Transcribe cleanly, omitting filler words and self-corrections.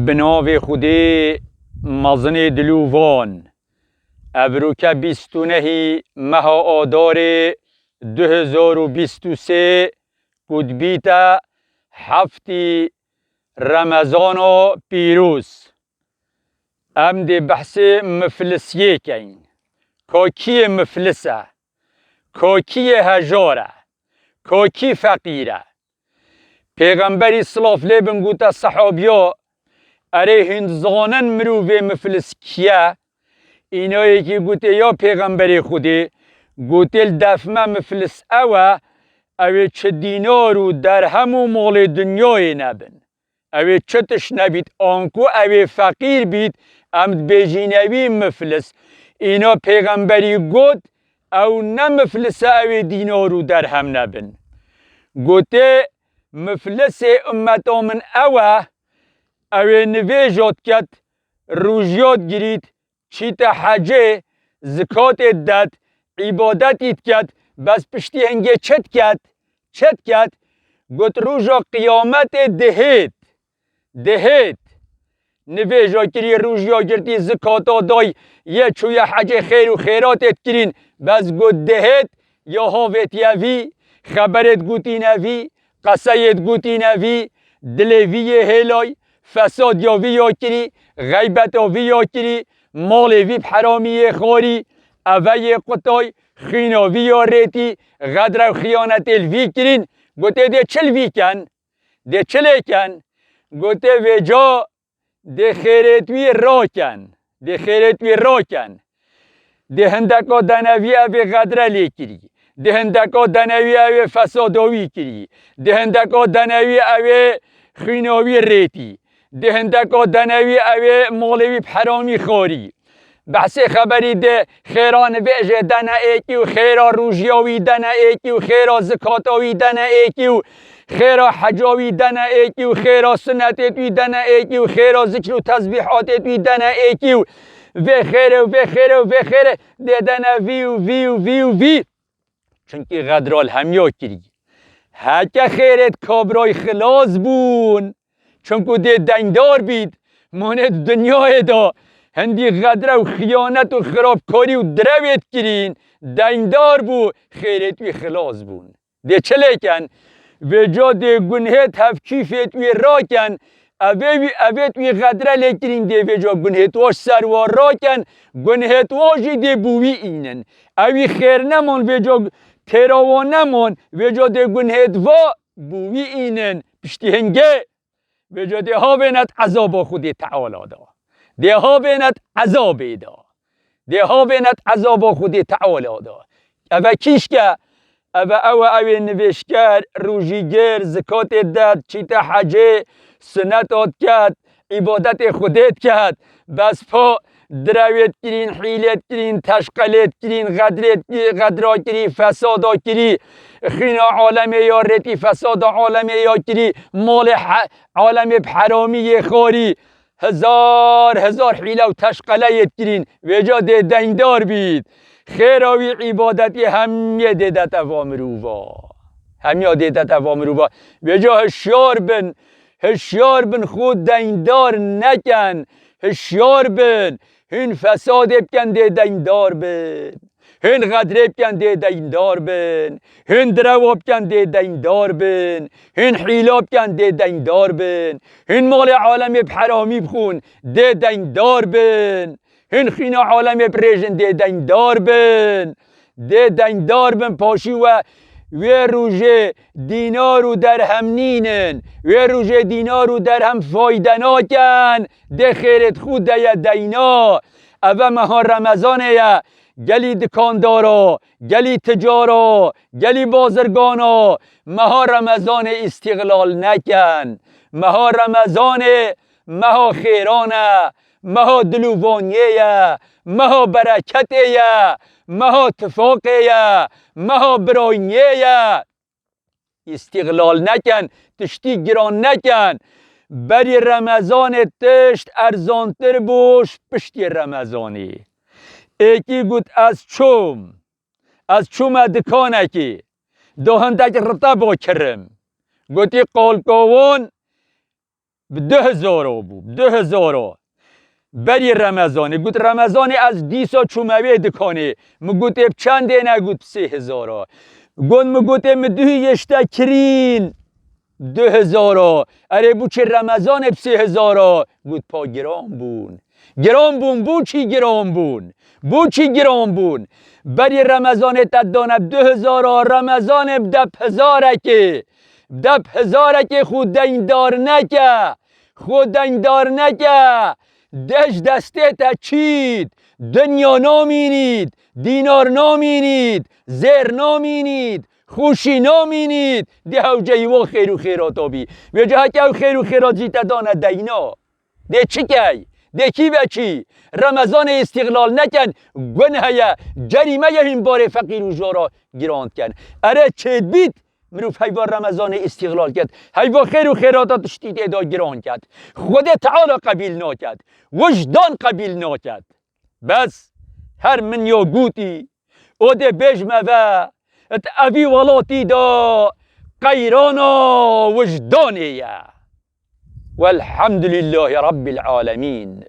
بناو خودی مزن دلووان ابروکه 29 ماه آذار 2023 کدبیت هفتی رمضان و پیروز ام دی بحث مفلسیه کن که مفلسه که هجاره که فقیره پیغمبری صلاف لیبن گوتا صحابیا اره هندزانن مروفه مفلس کیه اینایی که گوته یا پیغمبری خودی گوته دفمه مفلس اوه چه دینار و درهم و مال دنیای نبن اوه چه تش نبید آنکو اوه فقیر بید امد بیجینوی مفلس اینا پیغمبری گوت او نه مفلس اوه دینار و درهم نبن گوته مفلس امتا من اوه نویجات کت روژیات گرید چیت حجه زکات داد عبادت کت بس پشتی هنگه چت کت گوت روژا قیامت دهید نویجا کری روژیا گرتی زکاتا دای یه چوی حجه خیر و خیراتت کرین بس گوت دهید یا هاویت یوی خبرت گوتی نوی قصایت گوتی نوی دلوی هلای فساد یا وی یا کری غیبت یا وی یا کری مال وی حرامی خاری اوی قطای خینا وی یا ریتی غدر و خیانت الوی کرین گوته ده چل وی کن ده چله کن گوته وجا ده خیرت وی را کن ده هندکا دنوی اوی غدر لی کری ده هندکا دنوی اوی فساداوی کری ده هندکا دنوی اوی خیناوی ریتی ده هندکا دنوی اوی مالوی حرامی خاری بحث خبری ده خیران ویجه دنه ایکی و خیرا روژیاوی دنه ایکی و خیرا زکاتاوی دنه ایکی و خیرا حجاوی دنه ایکی و خیرا سنتیتوی دنه ایکی و خیرا ذکر و تسبیحاتیتوی دنه ایکی و خیره ده دنه وی چونکه غدرال همیا کری هکه خیرت کابرای خلاص بون چونکه ده دنگدار بید ماند دنیای دا هندی غدره و خیانت و خرابکاری و درویت کرین دنگدار بو خیرت وی خلاص بون ده چله کن و جا ده گنهت هفکیفت وی را کن اویت وی غدره لیکرین ده و جا گنهت واش سروار را کن گنهت واشی ده بوی اینن اوی خیر نمان و جا تیراوان نمان و جا ده گنهت وا بوی اینن پشتی هنگه و جا ده ها بینت عذاب خودی تعالی دا ده ها بینت عذاب دا ده ها بینت عذاب خودی تعالی دا اوه کیش که اوه نوشکر روژیگر زکات داد چیت حجه سنتات کرد عبادت خودت کرد بس پا درویت کرین حیلت کرین تشقلت کرین غدرا کری فسادا کری خینا عالم یا رتی فساد عالم یا کری مال عالم حرامی خاری هزار حیله و تشقلیت کرین وجا ده دنگدار بید خیراوی عبادتی همیه دیدت اوامروبا وجا هشیار بن خود دنگدار نکن هشیار بن هین فساد بکن ده دنگدار بن هین غدره بکن ده دنگدار بن هین درو بکن ده دنگدار بن هین حیلا بکن ده دنگدار بن هین مال عالم حرامی بخون ده دنگدار بن هین خینا عالم پریشن ده دنگدار بن پاشی و روژه دینار و درهم نینن روژه دینار و درهم فایده ناکن ده خیرت خود ده دینا اوه ماه رمضانه یا گلی دکاندارا گلی تجارا گلی بازرگانا ماه رمضان استقلال نکن ماه رمضان ماه خیرانه ماه دلووانیه ماه برکتیه ماه اتفاقیه ماه براینیه استقلال نکن تشتی گران نکن بری رمضان تشت ارزانتر بوش پشتی رمضانی ایکی گوت از چوم دکانه کی دهندک رتا با کرم گوتی قالکاوان ب2000 بو ب2000 بری رمضانه گوت رمضانه از دیسا چوموی دکانه مگوت اب چنده نگوت 3000 گون مگوت مدوی یشتا کرین 2000 اره بو چه رمضان اب 3000 گوت پا گرام بون گرام بون بو چی گرام بون بو چی گرام بون بری رمضان تدانه 2000 رمضان اب 10000 که 10000 که خود دیندار نکه خود دیندار نکه دش دسته تا چید دنیا نامینید دینار نامینید زر نامینید خوشی نامینید ده او جیوا خیر و خیرات آبی و جه که او خیر و خیرات جیتا دانه دینا ده چی که ده کی و چی رمضان استقلال نکن گنه جریمه این بار فقیر و جارا گراند کن اره چید بیت مروف هیوا رمضان استقلال کرد هیوا خیر و خیراتات شتید ادا گران کرد خود تعالی قبیل ناکد وجدان قبیل ناکد بس هر من یا گوتی او ده بجمه و ات اوی ولاتی دا قیرانا وجدانیه والحمد لله رب العالمين